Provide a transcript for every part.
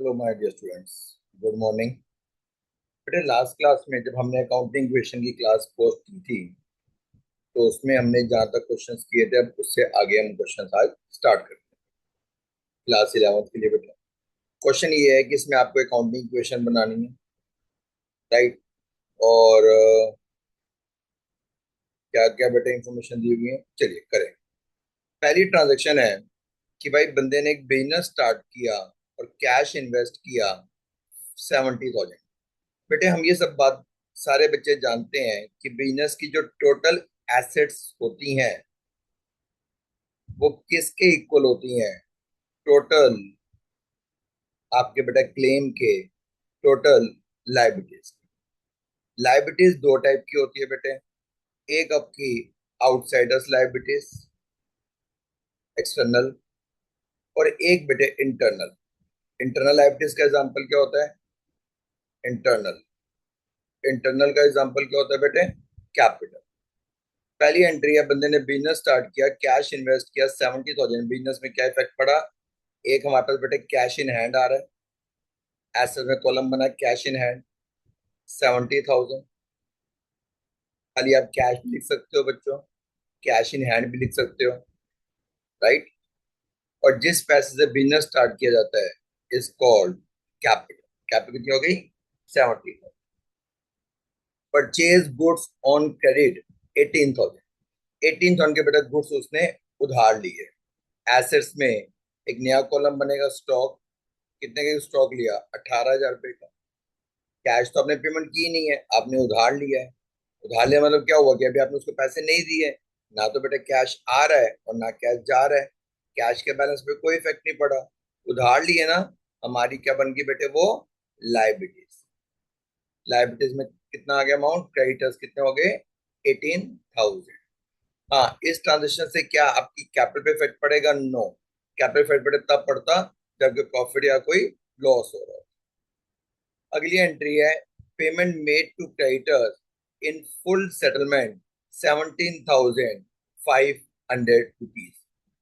Hello my dear students, good morning. बेटे last class में जब हमने अकाउंटिंग क्वेश्चन की क्लास पोस्ट की थी तो उसमें हमने जहाँ तक क्वेश्चंस किए थे अब उससे आगे हम क्वेश्चंस आज स्टार्ट करते हैं क्लास 11th के लिए। बेटा क्वेश्चन ये है कि इसमें आपको अकाउंटिंग क्वेश्चन बनानी है, राइट। और क्या क्या बेटा इंफॉर्मेशन दी हुई है, चलिए करें। पहली ट्रांजेक्शन है कि भाई बंदे ने एक बिजनेस स्टार्ट किया और कैश इन्वेस्ट किया 70,000। बेटे हम ये सब बात सारे बच्चे जानते हैं कि बिजनेस की जो टोटल एसेट्स होती हैं वो किसके इक्वल होती हैं? टोटल आपके बेटा क्लेम के टोटल लायबिलिटीज। लायबिलिटीज दो टाइप की होती है बेटे। एक आपकी आउटसाइडर्स लायबिलिटीज, एक्सटर्नल, और एक बेटे इंटरनल। इंटरनल लायबिलिटीज का एग्जांपल क्या होता है? इंटरनल। इंटरनल का एग्जांपल क्या होता है बेटे? कैपिटल। पहली एंट्री है, बंदे ने बिजनेस स्टार्ट किया, कैश इन्वेस्ट किया 70,000। बिजनेस में क्या इफेक्ट पड़ा? एक हमारे पास बेटे कैश इन हैंड आ रहा है, एसेट में कॉलम बना कैश इन हैंड 70,000। खाली आप कैश भी लिख सकते हो बच्चों, कैश इन हैंड भी लिख सकते हो, राइट। और जिस पैसे से बिजनेस स्टार्ट किया जाता है इज कॉल्ड कैपिटल। कैपिटल कितनी हो गई? 70,000। Purchase goods on credit 18,000। 18,000 के बेटा गुड्स उसने उधार लिए। एसेट्स में एक नया कॉलम बनेगा स्टॉक। कितने का स्टॉक लिया? 18,000 रुपए का। कैश तो आपने पेमेंट की नहीं है, आपने उधार लिया है। उधार लिया मतलब क्या हुआ कि अभी आपने उसको पैसे नहीं दिए, ना तो बेटा कैश आ रहा है और ना कैश जा रहा है। कैश के बैलेंस पे कोई इफेक्ट नहीं पड़ा। उधार लिए ना, हमारी क्या बन गई बेटे? वो लाइबिलिटीज। लाइबिलिटीज में कितना आ गया अमाउंट? क्रेडिटर्स कितने हो गए? 18,000। हाँ, इस ट्रांजेक्शन से क्या आपकी कैपिटल पे इफेक्ट पड़ेगा? नो। कैपिटल इफेक्ट पड़े तब पड़ता जब कोई प्रॉफिट या कोई लॉस हो रहा है। अगली एंट्री है, payment made to creditors in full settlement 17,500 rupees.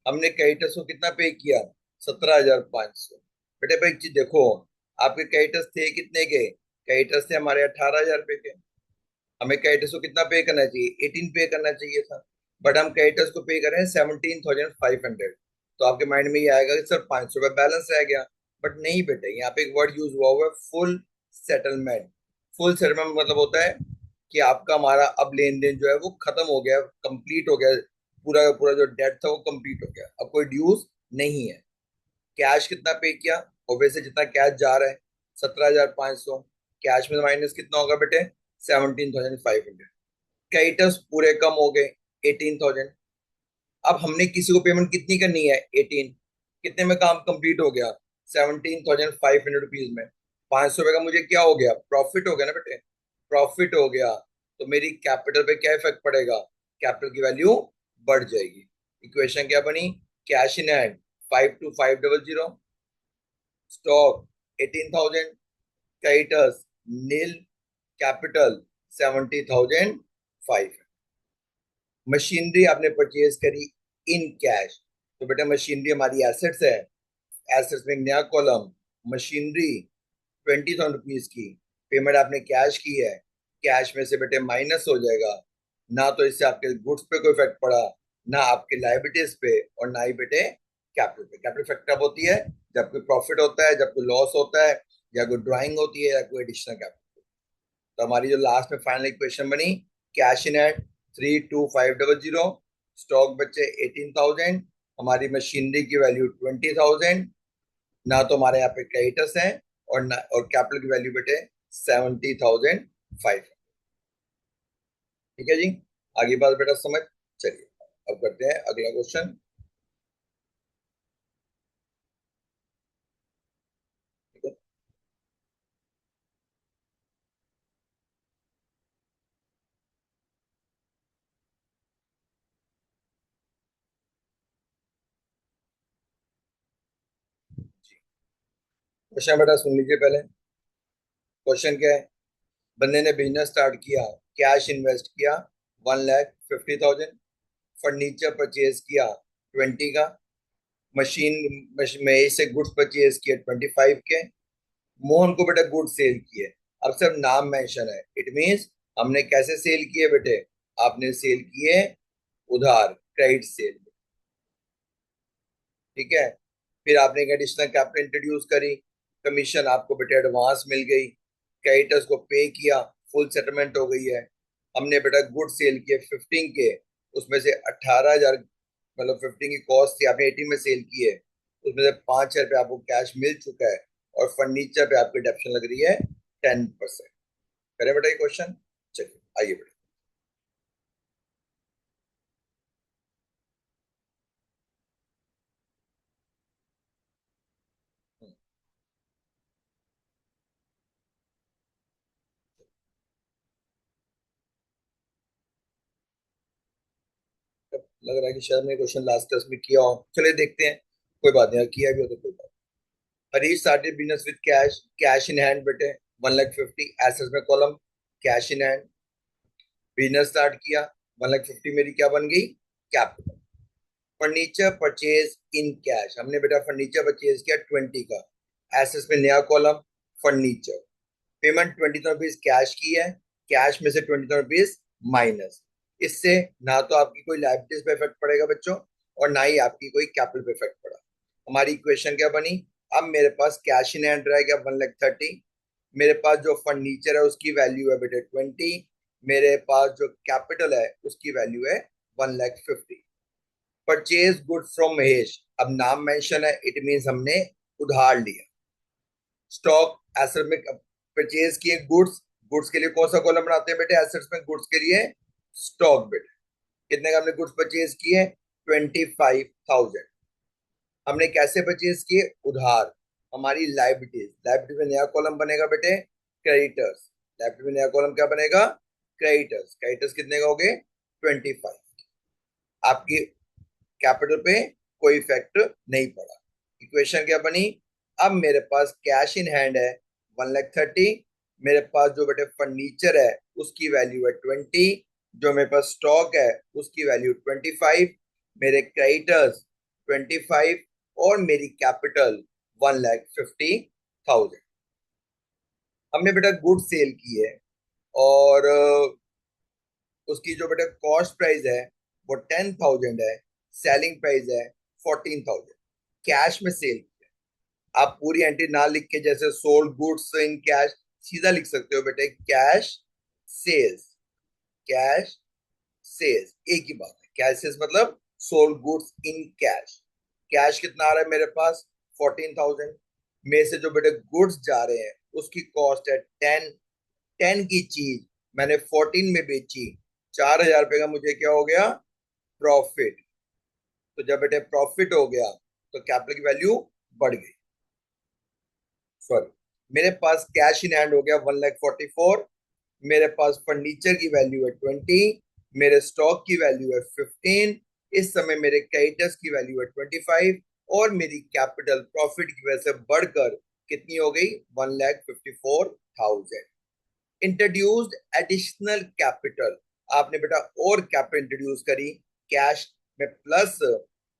हमने क्रेडिटर्स को कितना पे किया? 17,500। बेटे भाई एक चीज देखो, आपके क्रेडिटर्स थे कितने के? क्रेडिटर्स थे हमारे 18,000 रुपए के। हमें क्रेडिटर्स को कितना पे करना चाहिए? 18 पे करना चाहिए था, बट हम क्रेडिटर्स को पे करें 17,500। तो आपके माइंड में ये आएगा कि सर 500 रुपये बैलेंस रह गया। बट नहीं बेटे, यहाँ पे एक वर्ड यूज हुआ हुआ है, फुल सेटलमेंट। फुल सेटलमेंट मतलब होता है कि आपका हमारा अब लेन देन जो है वो खत्म हो गया, कंप्लीट हो गया। पूरा का पूरा जो डेट था वो कंप्लीट हो गया, अब कोई ड्यूज नहीं है। कैश कितना पे किया? ऑब्वियसली जितना कैश जा रहा है 17,500, कैश में माइनस कितना होगा बेटे? 17,500। क्रेडिटर्स पूरे कम हो गए 18,000। अब हमने किसी को पेमेंट कितनी करनी है? 18। कितने में काम कंप्लीट हो गया? 17,500 रुपीज में। 500 रुपए का मुझे क्या हो गया? प्रॉफिट हो गया ना बेटे। प्रॉफिट हो गया तो मेरी कैपिटल पे क्या इफेक्ट पड़ेगा? कैपिटल की वैल्यू बढ़ जाएगी। इक्वेशन क्या बनी? Cash in hand 52,500, stock 18,000, creditors nil, capital 70,500। Machinery आपने परचेज करी इन कैश, तो बेटा मशीनरी हमारी एसेट्स है। एसेट्स में एक नया कॉलम मशीनरी 20,000 रुपीज की। पेमेंट आपने कैश की है, कैश में से बेटे माइनस हो जाएगा। ना तो इससे आपके गुड्स पे कोई इफेक्ट पड़ा, ना आपके लाइबिलिटीज पे, और ना ही बेटे कैपिटल पे। कैपिटल इफेक्ट कब होती है? जब कोई प्रॉफिट होता है, जब कोई लॉस होता है, या कोई ड्राइंग होती है, या कोई एडिशनल कैपिटल। तो हमारी जो लास्ट में फाइनल इक्वेशन बनी, कैश इन एट 32,500, स्टॉक बचे 18,000, हमारी मशीनरी की वैल्यू 20,000, ना तो हमारे यहाँ पे क्रेडिटर्स हैं, और ना और कैपिटल की वैल्यू बेटे 70,500। ठीक है जी, आगे बात बेटा समझ। चलिए अब करते हैं अगला क्वेश्चन। ठीक है, क्वेश्चन बेटा सुन लीजिए पहले। क्वेश्चन क्या है? बंदे ने बिजनेस स्टार्ट किया, कैश इन्वेस्ट किया 1,50,000, फर्नीचर परचेज किया 20 का, मशीन में से गुड्स परचेज किया 25 के, मोहन को बेटा गुड सेल किए। अब सिर्फ नाम मेंशन है, इट मींस हमने कैसे सेल किए बेटे, आपने सेल किए उधार, क्रेडिट सेल। ठीक है। फिर आपने एक एडिशनल कैपिटल इंट्रोड्यूस करी, कमीशन आपको बेटे एडवांस मिल गई, क्रेडिटर्स को पे किया, फुल सेटलमेंट हो गई है। हमने बेटा गुड सेल किए 15 के, उसमें से 18,000, मतलब 15 की कॉस्ट थी, आपने 18 में सेल किए, उसमें से 5,000 रुपये आपको कैश मिल चुका है, और फर्नीचर पे आपकी डिडक्शन लग रही है 10%। करें बेटा ये क्वेश्चन? चलिए आइए बेटा। लग रहा है कि शायद मैंने क्वेश्चन लास्ट क्लास में किया हो, चलिए देखते हैं। कोई बात नहीं, किया भी हो तो कोई बात। Harish started business with cash, cash in hand बेटे 1,50,000, एसेट्स में column cash in hand, business start किया, 1,50,000 मेरी क्या बन गई, capital. Furniture purchase in cash, हमने बेटा फर्नीचर परचेज किया 20 का, एसेट्स में नया column furniture, payment 20,000 rupees cash की है, कैश में से 20,000 रुपीज माइनस। इससे ना तो आपकी कोई लाइबिलिटीज पे इफेक्ट पड़ेगा बच्चों, और ना ही आपकी कोई कैपिटल पे इफेक्ट पड़ा। हमारी इक्वेशन क्या बनी, अब मेरे पास कैश इन हैंड रह गया 1,30,000, मेरे पास जो फर्नीचर है उसकी वैल्यू है बेटे 20, मेरे पास जो कैपिटल है उसकी वैल्यू है 1,50,000। परचेज गुड फ्रॉम महेश, अब नाम मेंशन है, इट मींस हमने उधार लिया। स्टॉक एसेट में परचेज किए गुड्स, गुड्स के लिए कौन सा कॉलम बनाते हैं बेटे एसेट्स में, गुड्स के लिए स्टॉक बेटे। कितने का हमने गुड्स परचेज किए, 25,000। हमने कैसे परचेज किए, उधार। हमारी लाइबिलिटीज, लाइबिलिटी में नया कॉलम बनेगा बेटे क्रेडिटर्स, लाइबिलिटी में नया कॉलम क्या बनेगा, क्रेडिटर्स। क्रेडिटर्स कितने का हो गए, 25। आपकी कैपिटल पे कोई इफेक्ट नहीं पड़ा। इक्वेशन क्या बनी, अब मेरे पास कैश इन हैंड है 1,30,000, मेरे पास जो बेटे फर्नीचर है उसकी वैल्यू है 20, जो मेरे पास स्टॉक है उसकी वैल्यू 25, मेरे क्रेडिटर्स 25, और मेरी कैपिटल 1,50,000। हमने बेटा गुड सेल की है, और उसकी जो बेटा कॉस्ट प्राइस है वो 10,000 है, सेलिंग प्राइस है 14,000, कैश में सेल किया। आप पूरी एंट्री ना लिख के जैसे सोल्ड गुड्स इन कैश, सीधा लिख सकते हो बेटे कैश सेल्स, कैश सेल्स, एक ही बात है। कैश सेल्स मतलब sold goods in cash. Cash कितना आ रहा है मेरे पास, 14,000, में से जो बेटे गुड्स जा रहे हैं उसकी कॉस्ट है 10, 10 की चीज मैंने 14 में बेची, 4,000 रुपए का मुझे क्या हो गया, प्रॉफिट। तो जब बेटे प्रॉफिट हो गया तो कैपिटल की वैल्यू बढ़ गई। सॉरी, मेरे पास कैश इन हैंड हो गया 1,44,000, मेरे पास फर्नीचर की वैल्यू है 20, मेरे स्टॉक की वैल्यू है 15, इस समय मेरे क्रेडिटर्स की वैल्यू है 25, और मेरी कैपिटल प्रॉफिट की वजह से बढ़कर कितनी हो गई, 1,54,000। इंट्रोड्यूस्ड एडिशनल कैपिटल, आपने बेटा और कैपिटल इंट्रोड्यूस करी, कैश में प्लस,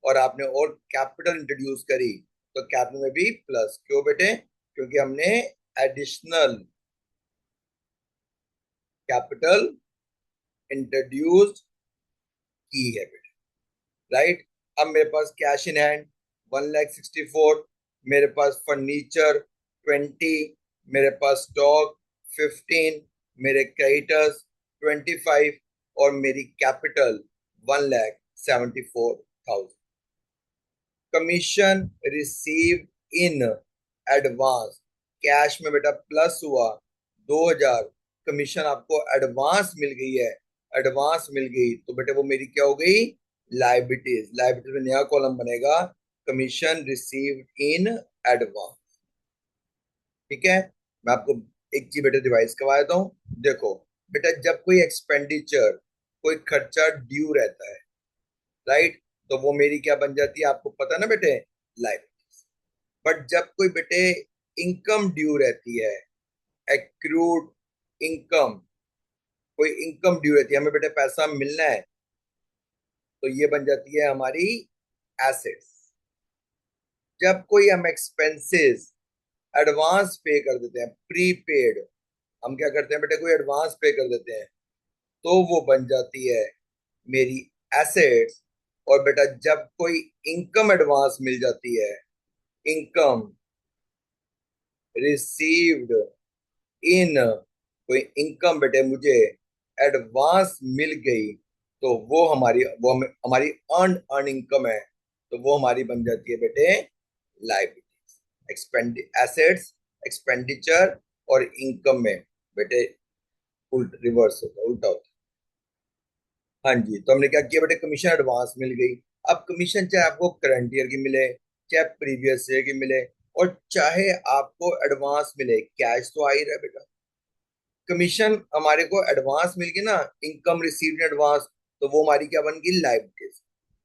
और आपने और कैपिटल इंट्रोड्यूस करी तो कैपिटल में भी प्लस। क्यों बेटे, क्योंकि हमने एडिशनल कैपिटल इंट्रोड्यूस की है बेटे, राइट। अब मेरे पास कैश इन हैंड 1,64,000, मेरे पास फर्नीचर 20, मेरे पास स्टॉक 15, मेरे क्रेडिटर्स 25, और मेरी capital 1,74,000। Commission receive in advance, cash में बेटा प्लस हुआ 2,000, कमीशन आपको एडवांस मिल गई है, एडवांस मिल गई तो बेटे वो मेरी क्या हो गई, लाइबिलिटीज। लाइबिलिटीज में नया कॉलम बनेगा कमीशन रिसीव्ड इन एडवांस। ठीक है। मैं आपको एक चीज बेटे रिवाइज करवा देता हूँ। देखो बेटा, जब कोई एक्सपेंडिचर, कोई खर्चा ड्यू रहता है, राइट, तो वो मेरी क्या बन जाती है, आपको पता ना बेटे, लाइबिलिटीज। बट जब कोई बेटे इनकम ड्यू रहती है, एक्रूड इनकम, कोई इनकम ड्यू रहती है, हमें बेटे पैसा मिलना है, तो ये बन जाती है हमारी एसेट्स। जब कोई हम एक्सपेंसेस एडवांस पे कर देते हैं, प्रीपेड। हम क्या करते हैं बेटे, कोई एडवांस पे कर देते हैं, तो वो बन जाती है मेरी एसेट्स। और बेटा जब कोई इनकम एडवांस मिल जाती है, इनकम रिसीव्ड इन, कोई इनकम बेटे मुझे एडवांस मिल गई, तो हमारी अर्न इनकम है, तो वो हमारी बन जाती है बेटे लाइबिलिटीज। एक्सपेंड एसेट्स, एक्सपेंडिचर और इनकम में बेटे उल्ट रिवर्स होता है, उल्टा होता है। हाँ जी, तो हमने क्या किया बेटे, कमीशन एडवांस मिल गई। अब कमीशन चाहे आपको करंट ईयर की मिले, चाहे प्रीवियस ईयर की मिले, और चाहे आपको एडवांस मिले, कैश तो आ ही रहा है बेटा। कमीशन हमारे को एडवांस मिल गई ना, इनकम रिसीव्ड इन एडवांस, तो वो हमारी क्या बन गई, लाइबिलिटीज।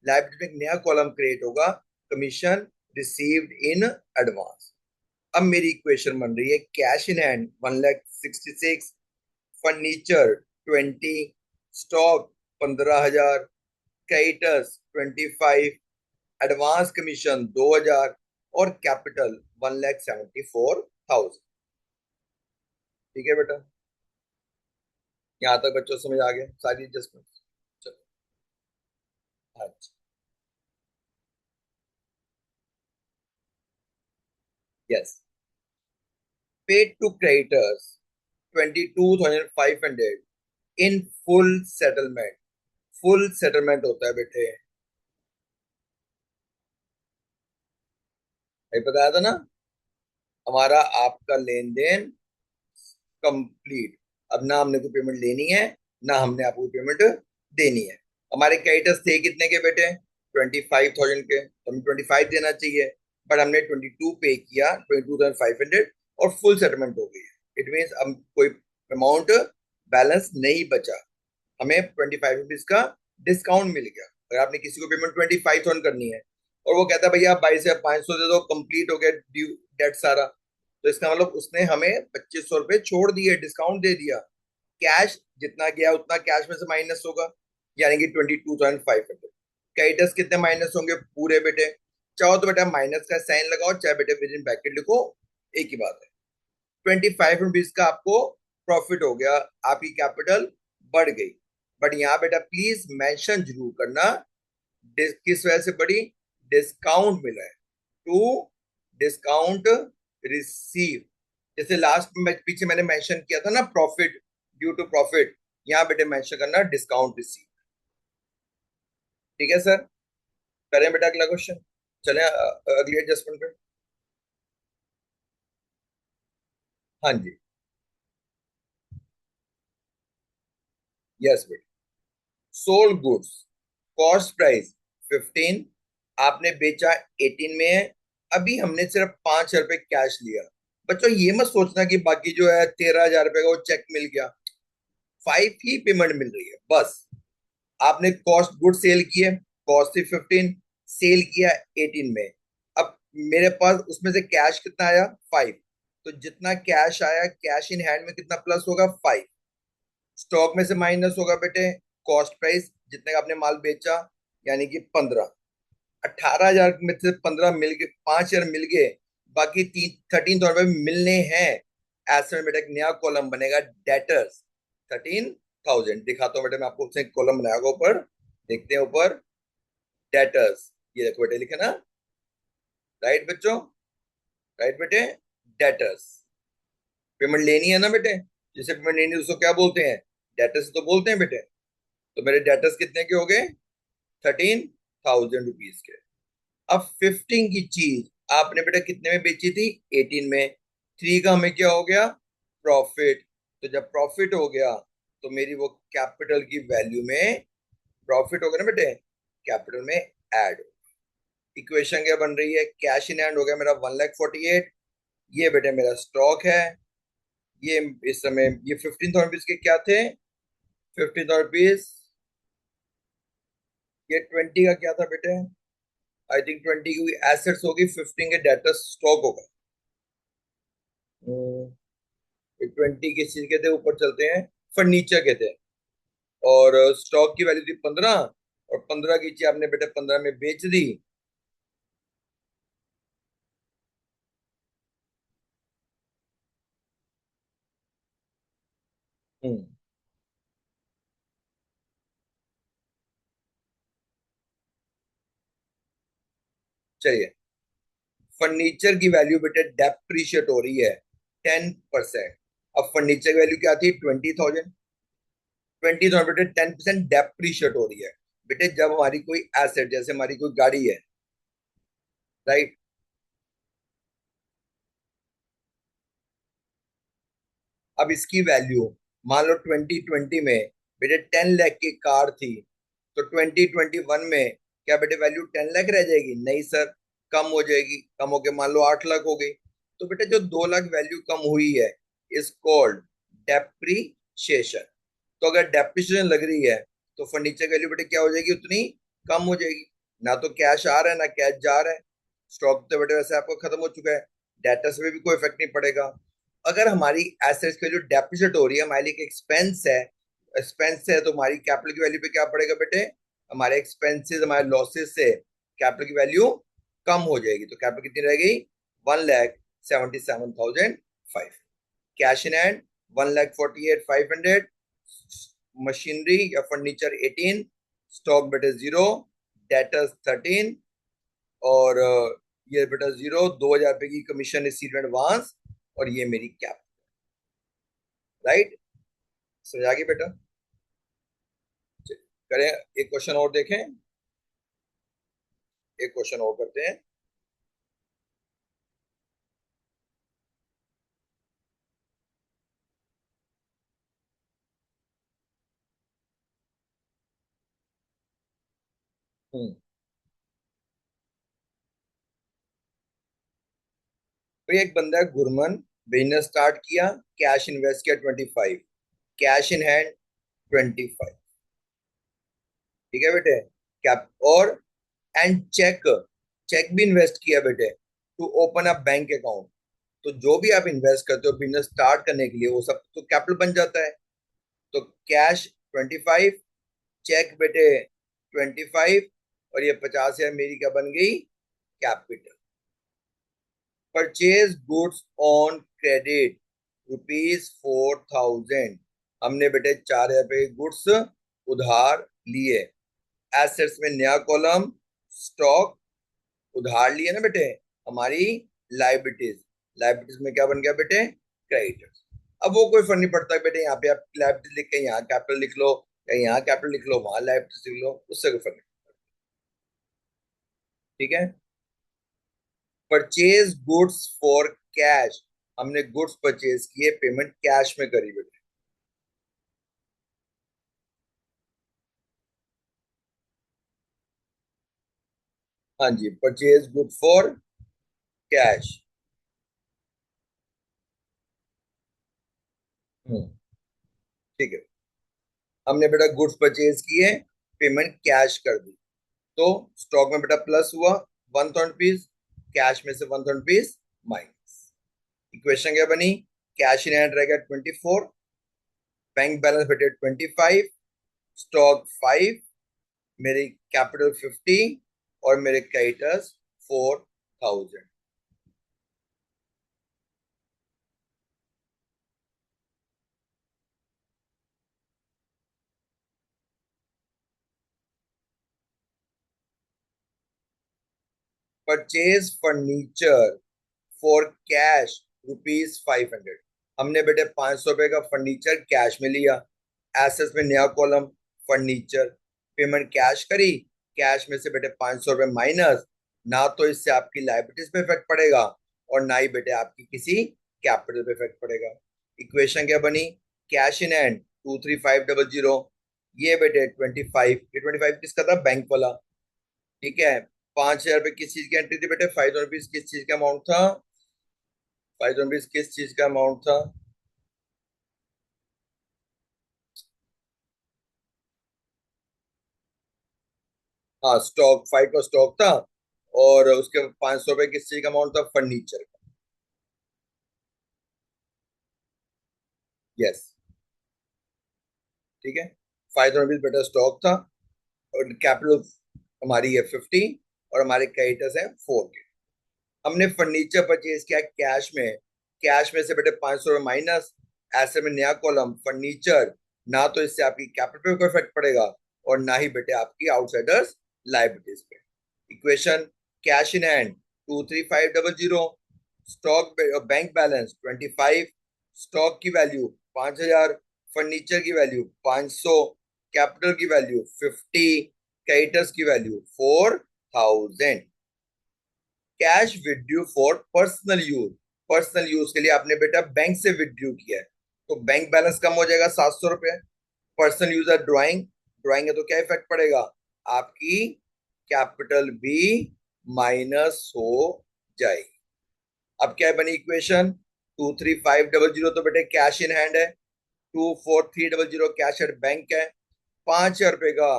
लाइबिलिटी में एक नया कॉलम क्रिएट होगा, कमीशन रिसीव्ड इन एडवांस। अब मेरी इक्वेशन बन रही है, cash in hand 1,66,000, furniture 20, stock 15,000, creditors 25, advance commission 2,000, और कैपिटल 1,74,000। ठीक है बेटा, यहाँ तक बच्चों समझ आ गया सारी एडजस्टमेंट? चलो। अच्छा। Yes. Paid to creditors 22,500 in full settlement. Full settlement होता है बेटे, ये बताया था ना, हमारा आपका लेन देन कंप्लीट। अब ना हमने कोई पेमेंट लेनी है, ना हमने आपको पेमेंट देनी है। हमारे क्रेडिटर्स थे कितने के बेटे, 25,000 के, तो हमें 25 देना चाहिए, बट हमने 22 पे किया, 22,500, और फुल सेटलमेंट हो गई है। इट मीन्स अब कोई अमाउंट बैलेंस नहीं बचा, हमें 25 रुपीज का डिस्काउंट मिल गया। अगर आपने किसी को पेमेंट 25,000 करनी है, और वो कहता है भैया आप 22,500 दे दो, कंप्लीट हो गया ड्यू डेट सारा, तो इसका मतलब उसने हमें 2,500 रुपये छोड़ दिए, डिस्काउंट दे दिया। कैश जितना गया उतना कैश में से माइनस होगा, यानी कि 22,500। क्रेडिटर्स कितने माइनस होंगे पूरे बेटे, चाहो तो बेटा माइनस का साइन लगाओ, चाहे बेटे विद इन ब्रैकेट लिखो, एक ही बात है। 25 रुपीज का आपको प्रॉफिट हो गया, आपकी कैपिटल बढ़ गई। बट यहाँ बेटा प्लीज मेंशन जरूर करना, किस वजह से बढ़ी, डिस्काउंट मिला है, टू डिस्काउंट रिसीव। जैसे लास्ट में पीछे मैंने मेंशन किया था ना, प्रॉफिट ड्यू टू प्रॉफिट, यहाँ बेटे मेंशन करना डिस्काउंट रिसीव। ठीक है सर, करें बेटा अगला क्वेश्चन, चले अगली एडजस्टमेंट पे। हाँ जी। यस बेटा, सोल्ड गुड्स, कॉस्ट प्राइस 15, आपने बेचा 18 में है। अभी हमने सिर्फ 5,000 रुपये कैश लिया। बच्चों ये मत सोचना कि बाकी जो है 13,000 रुपये का वो चेक मिल गया, 5 ही पेमेंट मिल रही है बस। आपने कॉस्ट गुड सेल किए, कॉस्ट थी 15, सेल किया 18 में। अब मेरे पास उसमें से कैश कितना आया, 5, तो जितना कैश आया कैश इन हैंड में कितना प्लस होगा, 5। स्टॉक में से माइनस होगा बेटे कॉस्ट प्राइस, जितने का आपने माल बेचा, यानी कि 15। 18,000 में से 15 मिल गए, 5,000 मिल गए, बाकी 13,000 रुपये मिलने हैं। ऐसे में बेटा एक नया कॉलम बनेगा, डेटर्स 13,000। दिखाता हूँ बेटा मैं आपको, उसने कॉलम बनाया होगा ऊपर, देखते हैं ऊपर, डेटर्स, ये देखो बेटे लिखे ना, राइट बच्चों, राइट बेटे, डेटर्स। पेमेंट लेनी है ना बेटे, जिसे पेमेंट लेनी है उसको क्या बोलते हैं, डेटर्स तो बोलते हैं बेटे। तो मेरे डेटर्स कितने के हो गए, 13,000 रुपीज के। अब 15 की चीज आपने बेटा कितने में बेची थी, 18 में। 3 का हमें क्या हो गया, प्रॉफिट। तो जब प्रॉफिट हो गया, तो मेरी वो कैपिटल की वैल्यू में प्रॉफिट हो गया ना बेटे, कैपिटल में ऐड। इक्वेशन क्या बन रही है, कैश इन हैंड हो गया मेरा 1,48,000, ये बेटे मेरा स्टॉक है। ये इस समय ये 15,000 रुपीज के क्या थे, 15,000 रुपीज, ये 20 का क्या था बेटे, आई थिंक 20 की एसेट्स होगी, 15 के डेटर्स स्टॉक होगा। 20 किस चीज के थे, ऊपर चलते हैं, फर्नीचर के थे। और स्टॉक की वैल्यू थी 15, और 15 की चीज आपने बेटे 15 में बेच दी। हम्म। चलिए, फर्नीचर की वैल्यू बेटे डेप्रिशिएट हो रही है 10%। अब फर्नीचर की वैल्यू क्या थी? 20,000। 20,000 बेटे 10% डेप्रिशिएट हो रही है। बेटे जब हमारी कोई एसेट, जैसे हमारी कोई गाड़ी है, राइट, अब इसकी वैल्यू मान लो 2020 में बेटे 10 लाख की कार थी, तो 2021 में क्या बेटे वैल्यू 10 लाख रह जाएगी? नहीं सर, कम हो जाएगी। कम होके मान लो 8 लाख हो गई। तो बेटे जो 2 लाख वैल्यू कम हुई है इज कॉल्ड डेप्रीशिएशन। तो अगर डेप्रीशिएशन लग रही है तो फर्नीचर वैल्यू बेटे क्या हो जाएगी? उतनी कम हो जाएगी। ना तो कैश आ रहा है ना कैश जा रहा है। स्टॉक तो बेटे वैसे आपको खत्म हो चुका है, डेटा से भी कोई इफेक्ट नहीं पड़ेगा। अगर हमारी एसेट्स की जो डेप्रिसिएट हो रही है हमारे लिए एक्सपेंस है, एक्सपेंस है, तो हमारी कैपिटल की वैल्यू पे क्या पड़ेगा बेटे? हमारे एक्सपेंसेस, हमारे लॉसेस से कैपिटल की वैल्यू कम हो जाएगी। तो कैपिटल कितनी रह गई? 1,77,500। Cash in hand 1,48,500। मशीनरी या फर्नीचर 18। स्टॉक बेटे 0। डेटर्स 13। और ये बेटा 0, 2,000 रुपए की कमीशन रिसीव एडवांस। और ये मेरी कैप। राइट, समझ आ गई बेटा? चलिए, करें एक क्वेश्चन और देखें। एक क्वेश्चन और करते हैं। हम्म। तो एक बंदा है गुरमन, बिजनेस स्टार्ट किया, कैश इन्वेस्ट किया 25, कैश इन हैंड 25। ठीक है बेटे? क्या? और एंड चेक, चेक भी इन्वेस्ट किया बेटे to open a bank account. तो जो भी आप इन्वेस्ट करते हो बिजनेस स्टार्ट करने के लिए वो सब तो कैपिटल बन जाता है। तो कैश 25, चेक बेटे 25, और ये 50,000 मेरी क्या बन गई? Capital. Purchase goods on credit ₹4,000। हमने बेटे 4,000 के गुड्स उधार लिए। एसेट्स में नया कॉलम स्टॉक, उधार लिए ना बेटे, हमारी लाइबिलिटीज। लाइबिलिटीज में क्या बन गया बेटे? क्रेडिटर्स। अब वो कोई फर्क नहीं पड़ता बेटे, यहाँ पे आप लाइबिलिटीज लिख के यहाँ कैपिटल लिख लो, या यहाँ कैपिटल लिख लो वहां लाइबिलिटीज लिख लो, उससे कोई फर्क नहीं। ठीक है? परचेज गुड्स फॉर कैश, हमने गुड्स परचेज किए, पेमेंट कैश में करी बेटे। हाँ जी, परचेज गुड फॉर कैश। ठीक है, हमने बेटा गुड्स परचेज किए, पेमेंट कैश कर दी। तो स्टॉक में बेटा प्लस हुआ 1,000 रुपीज, कैश में से 1,000 रुपीज माइनस। इक्वेशन क्या बनी? कैश इन हैंड रहेगा 24, बैंक बैलेंस बेटे 25, स्टॉक 5, मेरी कैपिटल 50, और मेरे creditors 4,000। Purchase furniture for cash ₹500। हमने बेटे 500 रुपए का फर्नीचर कैश में लिया। एसेट्स में नया कॉलम फर्नीचर, पेमेंट कैश करी, कैश में से बेटे 500 रुपए माइनस। ना तो इससे आपकी लाइबिलिटीज पे इफेक्ट पड़ेगा और ना ही बेटे आपकी किसी कैपिटल पे इफेक्ट पड़ेगा। इक्वेशन क्या बनी? Cash in hand 23,500। ये बेटे 25, ये 25 किसका था? बैंक वाला। ठीक है? 5,000 रुपए किस चीज की एंट्री थी बेटे? 5,000 रुपीज किस चीज का अमाउंट था? 5,000 रुपीज किस चीज का अमाउंट था? हाँ, स्टॉक 5 का स्टॉक था। और उसके 500 रुपए किस चीज का अमाउंट था? फर्नीचर का। यस। ठीक है? 5,000 रुपीज बेटा स्टॉक था, और कैपिटल हमारी है 50, और हमारे क्रेडिटर्स है 4 के। हमने फर्नीचर परचेज किया कैश में, कैश में से बेटे 500 रुपए माइनस, ऐसे में नया कॉलम फर्नीचर, ना तो इससे आपकी कैपिटल पे कोई इफेक्ट पड़ेगा और ना ही बेटे आपकी आउटसाइडर्स लायबिलिटीज पे। Equation, cash in hand 23500, stock bank balance 25, stock की वैल्यू 5000, फर्नीचर की वैल्यू 500, कैपिटल की वैल्यू 50, क्रेडिटर्स की value 4000। Cash withdrew for personal use, personal use के लिए आपने बेटा बैंक से विड्रू किया है, तो बैंक बैलेंस कम हो जाएगा 700 रुपए। पर्सनल यूज है ड्राइंग, ड्राइंग है तो क्या इफेक्ट पड़ेगा, आपकी कैपिटल भी माइनस हो जाएगी। अब क्या बनी इक्वेशन, 23500 तो बेटे कैश इन हैंड है, 24300 कैश एट बैंक है, 5000 रुपए का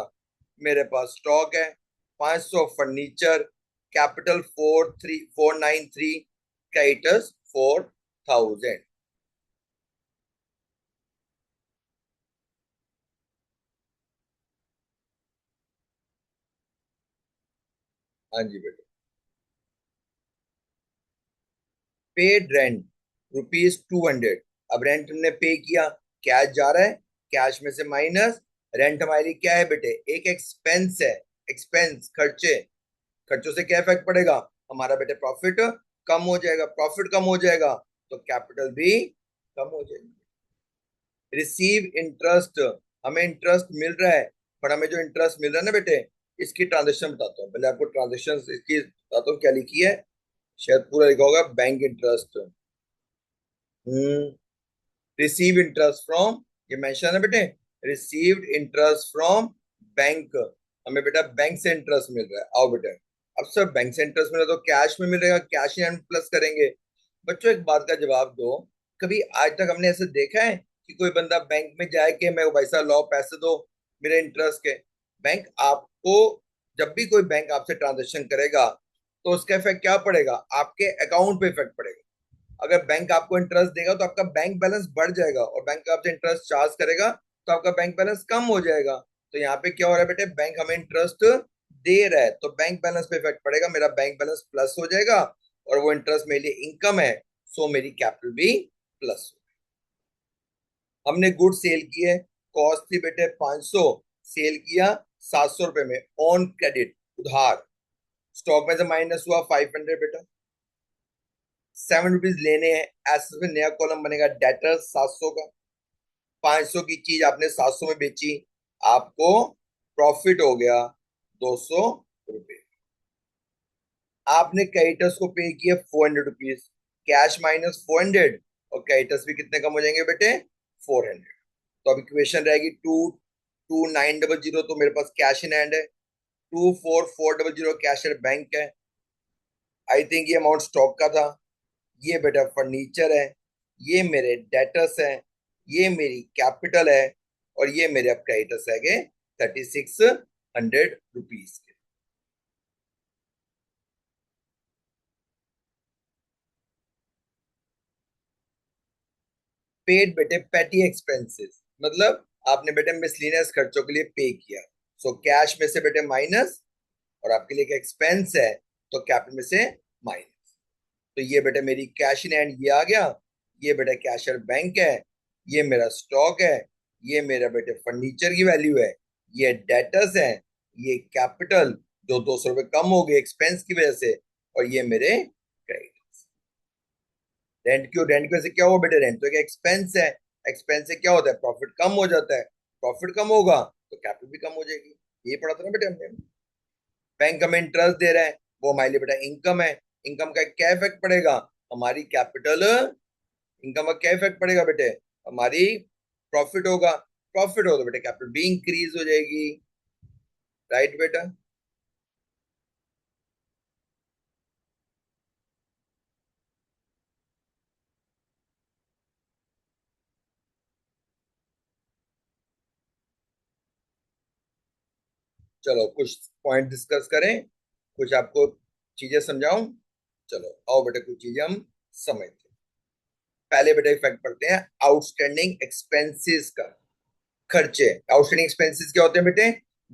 मेरे पास स्टॉक है, 500 फर्नीचर, कैपिटल 43493, क्रेडिटर्स 4000। हाँ जी बेटे। पेड रेंट ₹200, अब रेंट हमने पे किया, कैश जा रहा है, कैश में से माइनस, रेंट हमारे लिए क्या है बेटे, एक एक्सपेंस है, एक्सपेंस खर्चे, खर्चों से क्या इफेक्ट पड़ेगा, हमारा बेटे प्रॉफिट कम हो जाएगा, प्रॉफिट कम हो जाएगा तो कैपिटल भी कम हो जाएगी। रिसीव इंटरेस्ट, हमें इंटरेस्ट मिल रहा है, पर हमें जो इंटरेस्ट मिल रहा है ना बेटे, इसकी ट्रांजेक्शन बताता हूँ, पहले आपको ट्रांजेक्शन इसकी बताता हूँ क्या लिखी है, शायद पूरा लिखा होगा, bank interest, receive interest from, ये मेंशन है बेटे, रिसीव्ड इंटरेस्ट फ्रॉम बैंक, हमें बेटा बैंक से इंटरेस्ट मिल रहा है, आओ बेटा, अब सर बैंक से इंटरेस्ट मिल रहा है तो कैश में मिलेगा, कैश इन प्लस करेंगे। बच्चों एक बात का जवाब दो, कभी आज तक हमने ऐसे देखा है कि कोई बंदा बैंक में जाए कि मैं भाई साहब लो पैसे दो मेरे इंटरेस्ट के, बैंक आपको, जब भी कोई बैंक आपसे ट्रांजेक्शन करेगा तो उसका इफेक्ट क्या पड़ेगा, आपके अकाउंट पे इफेक्ट पड़ेगा। अगर बैंक आपको इंटरेस्ट देगा तो आपका बैंक बैलेंस बढ़ जाएगा, और बैंक आपसे इंटरेस्ट चार्ज करेगा तो आपका बैंक बैलेंस कम हो जाएगा। तो यहाँ पे क्या हो रहा है बेटे, बैंक हमें इंटरेस्ट दे रहा है तो बैंक बैलेंस पे इफेक्ट पड़ेगा, मेरा बैंक बैलेंस प्लस हो जाएगा, और वो इंटरेस्ट मेरे लिए इनकम है, सो मेरी कैपिटल भी प्लस हो। हमने गुड सेल किए, कॉस्ट थी बेटे 500, सेल किया 700 रुपए में ऑन क्रेडिट, उधार, स्टॉक में से माइनस हुआ 500 बेटा, 7 रुपीज लेने हैं, ऐसे में नया कॉलम बनेगा डेटर 700 का, 500 की चीज आपने 700 में बेची, आपको प्रॉफिट हो गया 200 रुपए। आपने क्रेडिटर्स को पे किया 400 रुपीज, कैश माइनस 400, और क्रेडिटर्स भी कितने कम हो जाएंगे बेटे, 400। तो अब इक्वेशन रहेगी 22900, तो मेरे पास कैश इन हैंड है, 24400 कैश एट बैंक है, आई थिंक ये अमाउंट स्टॉक का था, ये बेटा फर्नीचर है, ये मेरे डेटर्स हैं, ये मेरी कैपिटल है, और ये मेरे अब क्रेडिटर्स है गए 3600 रुपीज के। पेड बेटे पेटी एक्सपेंसेस, मतलब आपने बेटे मिसलिनियस खर्चों के लिए पे किया, सो कैश में से बेटे माइनस, और आपके लिए एक एक्सपेंस है तो कैपिटल में से माइनस। तो ये बेटे मेरी कैश इन हैंड ये आ गया, ये बेटा कैशर बैंक है, ये मेरा स्टॉक है, ये मेरा बेटे फर्नीचर की वैल्यू है, ये डेटर्स है, ये कैपिटल जो 200 रुपए कम हो गए एक्सपेंस की वजह से, और ये मेरे क्रेडिट। रेंट क्यों, रेंट की वजह से क्या हुआ बेटे, रेंट तो एक एक्सपेंस है, एक्सपेंस से क्या होता है, प्रॉफिट कम हो जाता है, प्रॉफिट कम होगा तो कैपिटल भी कम हो जाएगी, ये पढ़ा था ना बेटे हमने। बैंक हमें इंटरेस्ट दे रहा है, वो हमारे लिए बेटा इनकम है, इनकम का क्या इफेक्ट पड़ेगा, हमारी कैपिटल, इनकम का क्या इफेक्ट पड़ेगा बेटे, हमारी प्रॉफिट होगा, प्रॉफिट होगा तो बेटे कैपिटल भी इंक्रीज हो जाएगी, राइट बेटा। चलो कुछ पॉइंट डिस्कस करें, कुछ आपको चीजें समझाऊं, चलो आओ बेटे कुछ चीजें हम समझते हैं। पहले बेटे इफेक्ट पड़ते हैं आउटस्टैंडिंग एक्सपेंसेस का, खर्चे, आउटस्टैंडिंग एक्सपेंसेस क्या होते हैं बेटे,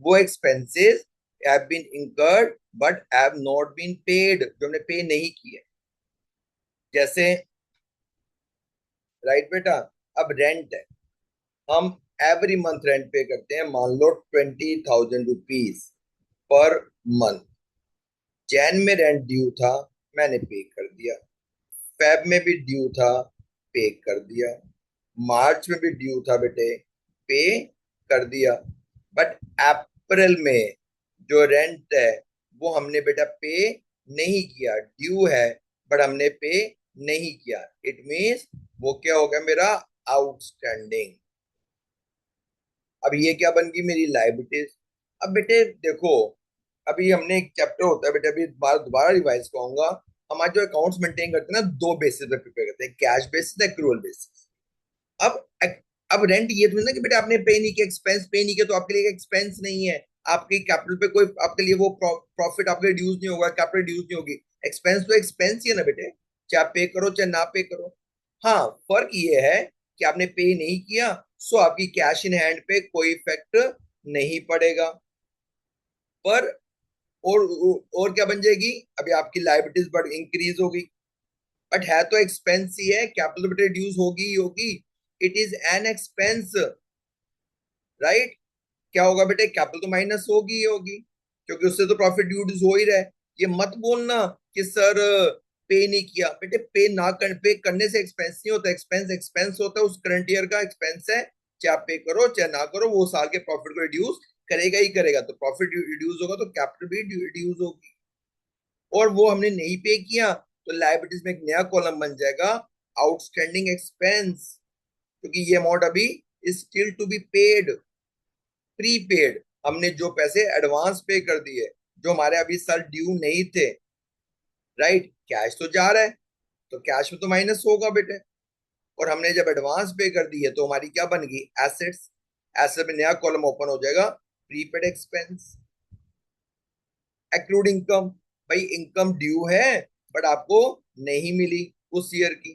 वो expenses have been incurred but have not been paid, जो हमने पे नहीं किए, जैसे, राइट बेटा, अब रेंट है, हम एवरी मंथ रेंट पे करते हैं, मान लो 20,000 रुपीज पर मंथ। जैन में रेंट ड्यू था, मैंने पे कर दिया। फेब में भी ड्यू था, पे कर दिया। मार्च में भी ड्यू था बेटे, पे कर दिया। बट अप्रैल में जो रेंट है वो हमने बेटा पे नहीं किया, ड्यू है बट हमने पे नहीं किया। इट मीन्स वो क्या हो गया मेरा, आउटस्टैंडिंग। अब ये क्या बन गई मेरी लाइबिलिटीज। अब बेटे देखो, अभी हमने एक चैप्टर होता है बेटे, अभी बार दोबारा रिवाइज कहूंगा। हमारे जो अकाउंट्स मेंटेन करते हैं ना, दो बेसिस पे प्रिपेयर करते हैं, कैश बेसिस, एक्रूअल बेसिस। अब अब रेंट ये थोड़ी ना कि बेटा आपने पे नहीं किया, एक्सपेंस पे नहीं किया तो आपके लिए एक्सपेंस नहीं है। आपकी कैपिटल पे कोई आपके लिए वो प्रॉफिट आपके रिड्यूस नहीं होगा, कैपिटल रिड्यूस नहीं होगी। एक्सपेंस तो एक्सपेंस ही है ना बेटे, चाहे पे करो चाहे ना पे करो। हाँ, फर्क ये है कि आपने पे नहीं किया, सो आपकी कैश इन हैंड पे कोई इफेक्ट नहीं पड़ेगा। पर और और क्या बन जाएगी, अभी आपकी लाइबिलिटीज बढ़ इंक्रीज होगी। बट है तो एक्सपेंस ही है, कैपिटल बेटा रिड्यूस होगी ही होगी। It is an expense, right. क्या होगा बेटे, कैपिटल तो माइनस होगी ही होगी, क्योंकि उससे तो प्रॉफिट रिड्यूस हो ही रहा है। ये मत बोलना कि सर पे नहीं किया, बेटे पे ना कर, पे करने से एक्सपेंस नहीं होता। एक्सपेंस एक्सपेंस होता है, उस करंट ईयर का एक्सपेंस है। चाहे आप पे करो चाहे ना करो, वो साल के प्रॉफिट को रिड्यूस करेगा ही करेगा। तो प्रॉफिट रिड्यूस होगा तो कैपिटल भी रिड्यूस होगी। और वो हमने नहीं पे किया तो लाइबिलिटीज में एक नया कॉलम बन जाएगा, आउटस्टैंडिंग एक्सपेंस। क्योंकि ये अमाउंट अभी is still to be paid, prepaid. हमने जो पैसे एडवांस पे कर दिए, जो हमारे अभी साल ड्यू नहीं थे, राइट। कैश तो जा रहा है, तो कैश में तो माइनस होगा बेटे। और हमने जब एडवांस पे कर दिए तो हमारी क्या बन गई, एसेट्स। एसेट में नया कॉलम ओपन हो जाएगा, प्रीपेड एक्सपेंस। एक्रूड इनकम, भाई इनकम ड्यू है बट आपको नहीं मिली उस ईयर की,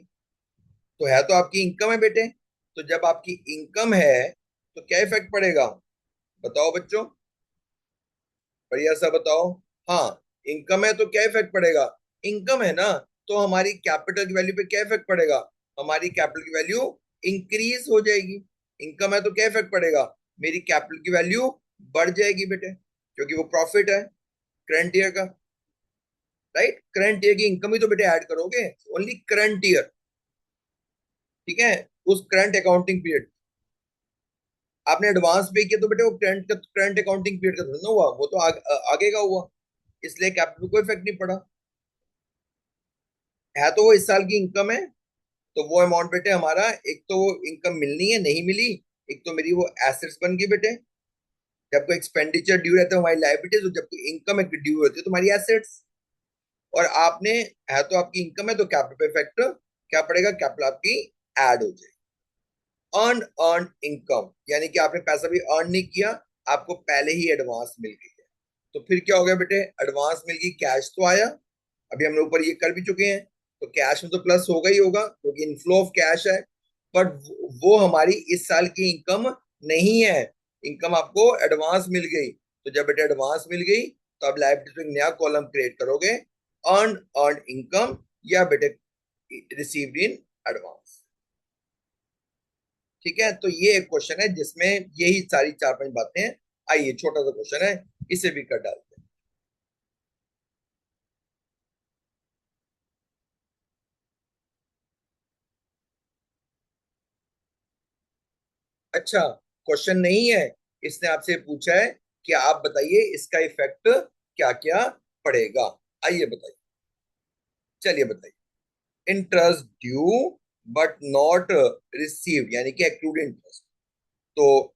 तो है तो आपकी इनकम है बेटे। तो जब आपकी इनकम है तो क्या इफेक्ट पड़ेगा, बताओ बच्चों, बढ़िया सा बताओ। हाँ, इनकम है तो क्या इफेक्ट पड़ेगा, इनकम है ना, तो हमारी कैपिटल की वैल्यू पे क्या इफेक्ट पड़ेगा, हमारी कैपिटल की वैल्यू इंक्रीज हो जाएगी। इनकम है तो क्या इफेक्ट पड़ेगा, मेरी कैपिटल की वैल्यू बढ़ जाएगी बेटे, क्योंकि वो प्रॉफिट है करंट ईयर का, राइट। करंट ईयर की इनकम ही तो बेटे ऐड करोगे, ओनली करंट ईयर, ठीक है, उस करंट अकाउंटिंग पीरियड। आपने एडवांस पे किया तो बेटे वो करंट अकाउंटिंग पीरियड का थोड़ा ना हुआ, वो तो आगे का हुआ, इसलिए कैपिटल को इफेक्ट नहीं पड़ा। है तो वो इस साल की इनकम है, तो वो अमाउंट बेटे हमारा, एक तो वो इनकम मिलनी है नहीं मिली, एक तो मेरी वो एसेट्स बन गई बेटे। जब कोई एक्सपेंडिचर ड्यू रहता है हमारी लाइबिलिटीज, और जब कोई इनकम एक ड्यू होती है तो हमारी एसेट्स। और आपने, है तो आपकी इनकम है तो कैपिटल पे इफेक्ट क्या पड़ेगा, कैपिटल आपकी ऐड हो जाएगी। अर्न अर्न इनकम, यानी कि आपने पैसा भी अर्न नहीं किया, आपको पहले ही एडवांस मिल गई है। तो फिर क्या हो गया बेटे, एडवांस मिल गई, कैश तो आया, अभी हम लोग ऊपर ये कर भी चुके हैं, तो कैश में तो प्लस होगा ही होगा क्योंकि इनफ्लो ऑफ कैश है। बट वो हमारी इस साल की इनकम नहीं है, इनकम आपको एडवांस मिल गई। तो जब बेटे एडवांस मिल गई तो अब लाइबिलिटी में नया कॉलम क्रिएट करोगे, अर्न अर्न इनकम, या बेटे रिसीव्ड इन एडवांस। ठीक है, तो ये एक क्वेश्चन है जिसमें यही सारी चार पांच बातें हैं। आइए छोटा सा क्वेश्चन है, इसे भी कर डालते हैं। अच्छा, क्वेश्चन नहीं है, इसने आपसे पूछा है कि आप बताइए इसका इफेक्ट क्या क्या पड़ेगा। आइए बताइए, चलिए बताइए। Interest due but not received, यानी कि एक्रूड इंटरेस्ट। तो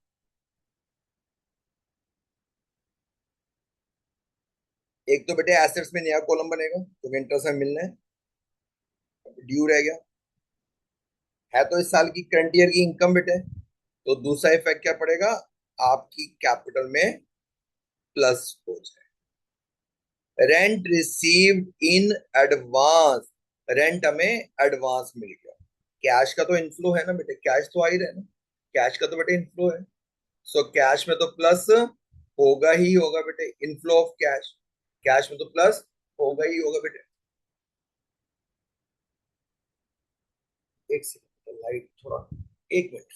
एक तो बेटे एसेट्स में नया कॉलम बनेगा क्योंकि इंटरेस्ट में मिलना है, ड्यू रह गया। है तो इस साल की करंट ईयर की इनकम बेटे, तो दूसरा इफेक्ट क्या पड़ेगा, आपकी कैपिटल में प्लस हो जाए। Rent received in advance, rent हमें एडवांस मिल गया। कैश का तो इनफ्लो है ना बेटे, कैश तो आ ही रहा है ना, कैश का तो बेटे इनफ्लो है। सो कैश में तो प्लस होगा ही होगा बेटे, इनफ्लो ऑफ कैश, कैश में तो प्लस होगा ही होगा बेटे। एक सेकंड, लाइट थोड़ा एक मिनट।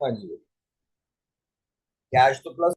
हाँ जी, कैश तो प्लस